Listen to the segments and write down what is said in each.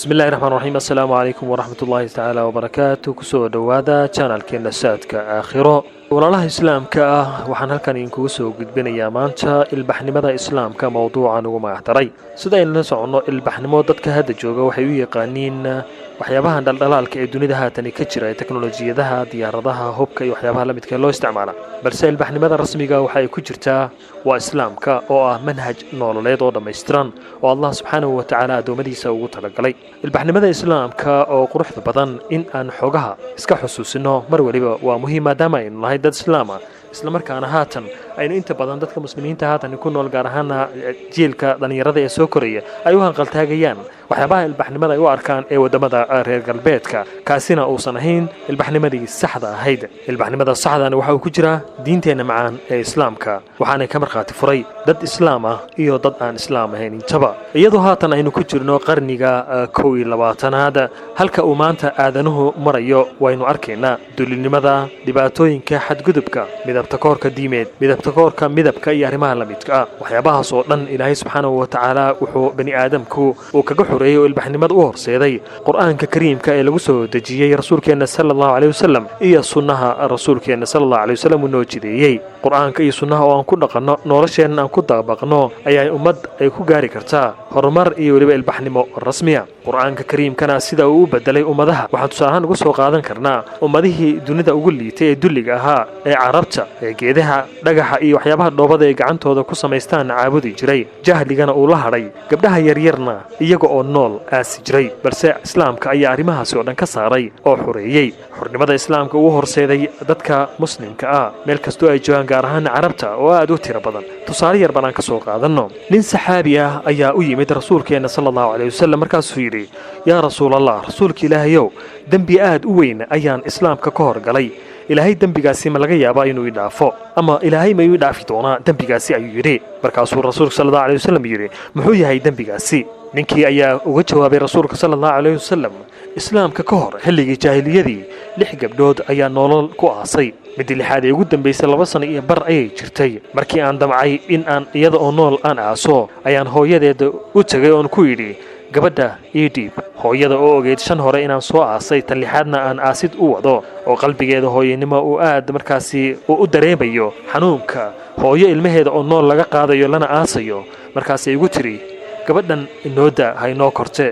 بسم الله الرحمن الرحيم. السلام عليكم ورحمة الله تعالى وبركاته. كسو دوادا channel كينا سادك آخره walaalaha islaamka ah waxaan halkan idinku soo gudbinayaa maanta ilbaxnimada islaamka mowduucan ugu magacdaray sida aynu la socono ilbaxnimo dadka hadda jooga waxay u yaqaaniin waxyaabaha dhaldhalaalka ee dunida haatan ka jira ee teknolojiyadaha diyaaradaha hubka iyo waxyaabaha la midka loo isticmaalo balse ilbaxnimada rasmiga waxay ku jirtaa waa islaamka oo ah manhaj nololeed oo dhameystiran oo Allah subhanahu wa ta'ala adoomadiisa ugu talagalay ilbaxnimada islaamka oo quruxda badan in aan xogaha iska xusuusino mar waliba waa muhiim maadaama aynu nahay dad islaam ah isla markaana haatan aynu inta badan dadka muslimiinta haatan ku nool gaar ahaan jiilka dhalinyarada ee soo koraya ay u hanqaltaagayaan waxyaabaha ilbaxnimada ay u arkaan ee wadamada reer galbeedka kaasina uusan ahayn ilbaxnimadii saxda ahayd ilbaxnimada saxda waxa uu ku jira diinteena macaan ee islaamka waxaana ka marqaati furay dad islaam ah iyo dad aan islaam ahayn intaba iyadoo haatan aynu ku jirno qarniga 21aad halka uu maanta aadanuhu marayo waynu arkaynaa dulinimada dhibaatooyinka xadgudubka midabta koorka diimeed midabta koorka midabka iyo arrimaha la midka ah waxyaabahaas oo dhan ilaahay subxaanahu wa ta'ala wuxuu bani aadamku uu kaga xoreeyay ilbaxnimada u horseeday quraanka kariimka ee lagu soo dejiyay rasuulkeena sallallahu alayhi wasallam iyo sunnaha rasuulkeena sallallahu alayhi wasallam noo jideeyay quraanka iyo sunnaha oo aan ku dhaqano nolosheena aan ku dabaqno ayaa ummad ay ku gaari kartaa horumar iyo waliba ilbaxnimo rasmiya quraanka kariimkana sida uu u bedelay ummadaha waxaan tusaale ugu soo qaadan karnaa ummadihii dunida ugu liitay ee dulliga ahaa ee carabta ee geedaha dhagaxa iyo waxyaabaha dhoobada ee gacantooda ku sameystaan caabudi jiray jahligana uu la haray gabdhaha yaryarna iyaga oo nool aasi jiray balse islaamka ayaa arrimahaasi oo dhan ka saaray oo xoreeyay xornimada islaamka uu horseeday dadka muslimka ah meel kastoo ay joogaan gaar ahaan carabta oo aad u tiro badan tusaale yar baan ka soo qaadano nin saxaabi ah ayaa u yimid rasuulkeena sallallahu alayhi wasallam markaasuu yiri yaa rasuulallah rasuulka ilaahayow dambi aad u weyn ayaan islaamka ka horgalay ilaahay dambigaasi ma laga yaabaa inuu i dhaafo ama ilaahay ma ii dhaafi doonaa dambigaasi ayuu yiri markaasuu rasuulka sallallahu alayhi wasallam yiri muxuu yahay dambigaasi ninkii ayaa uga jawaabay rasuulka sallallahu alayhi wasallam islaamka ka hor xilligii jaahiliyadii 6 gabdhood ayaa nolol ku aasay mid lixaad ee ugu dambeysay 2 sano iyo bar ayay jirtay markii aan damcay in aan iyada oo nool aan aaso ayaan hooyadeeda u tagay oo ku yiri gabadha iidib hooyada oo ogeed 5 hore inaan soo aasay tan lixaadna aan aasid u wado oo qalbigeeda hooyanimo uu aad markaasi u dareemayo xanuunka hooyo ilmaheeda oo nool laga qaadayo lana aasayo markaas ay ugu tiri gabadhan inooda haynoo korte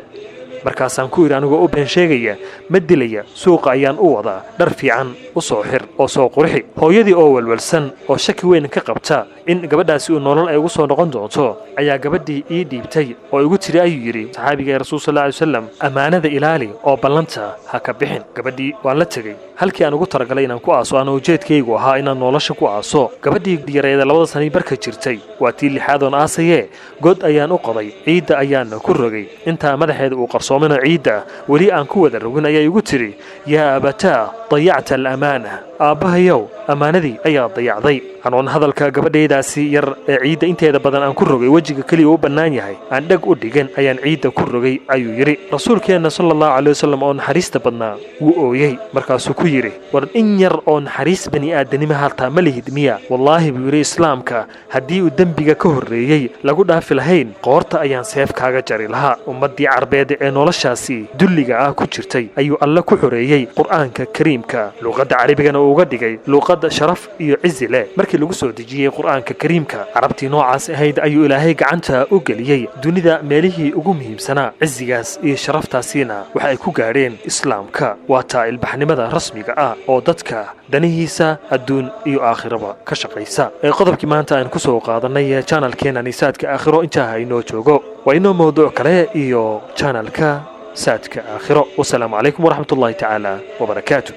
markaasaan ku anigu u been sheegaya ma dilaya suuqa ayaan u wadaa dhar fiican u soo xir oo soo qurxi hooyadii oo walwalsan oo shaki weyn ka qabta in gabadhaasi uu nolol ay ugu soo noqon doonto ayaa gabadhii ii dhiibtay oo igu tiri ayuu yiri saxaabiga rasuul sallallahu alayhi wasallam amaanada ilaali oo ballanta ha ka bixin gabadhii waan la tagay halkii aan ugu talagalay inaan ku aaso aan ujeedkaygu ahaa inaan nolosha ku aaso gabadhii yareeda 2 sano barka jirtay waa tii lixaad oo aasaye god ayaan u qoday ciida ayaan ku rogay inta madaxeeda uu qarsoomana ciida wali aan ku wada rogin ayaa igu tiri yaa abataa dayacta al-amaana aabahayow amaanadii ayaa dayacday anoon hadalka gabadheedaasi yar ee ciida inteeda badan aan ku rogay wajiga kaliya u bannaan yahay aan dhag u dhigan ayaan ciida ku rogay ayuu yiri rasuulkeena sallallahu alayhi wasallam oo naxariista badnaa wuu ooyay markaasuu ku yiri war in yar oo naxariis bani aadanimo halta ma lihid miya wallahi buu yiri islaamka haddii uu dambiga ka horreeyay lagu dhaafi lahayn qoorta ayaan seef kaaga jari lahaa ummadii carbeed ee noloshaasi dulliga ah ku jirtay ayuu alla ku xoreeyay quraanka kariimka luqadda carabigana uga dhigay luqadda sharaf iyo cizi leh markii lagu soo dejiyay quraanka kariimka carabtii noocaas ahayd ayuu ilaahay gacanta u galiyay dunida meelihii ugu muhiimsanaa cizigaas iyo sharaftaasina waxa ay ku gaareen islaamka waa taa ilbaxnimada rasmiga ah oo dadka danihiisa adduun iyo aakhiraba ka shaqaysa ee qodobkii maanta aan ku soo qaadanay channelkeena nisaadka aakhiro inta inoo joogo waa inoo mowduuc kale iyo channelka سادك آخره والسلام عليكم ورحمة الله تعالى وبركاته.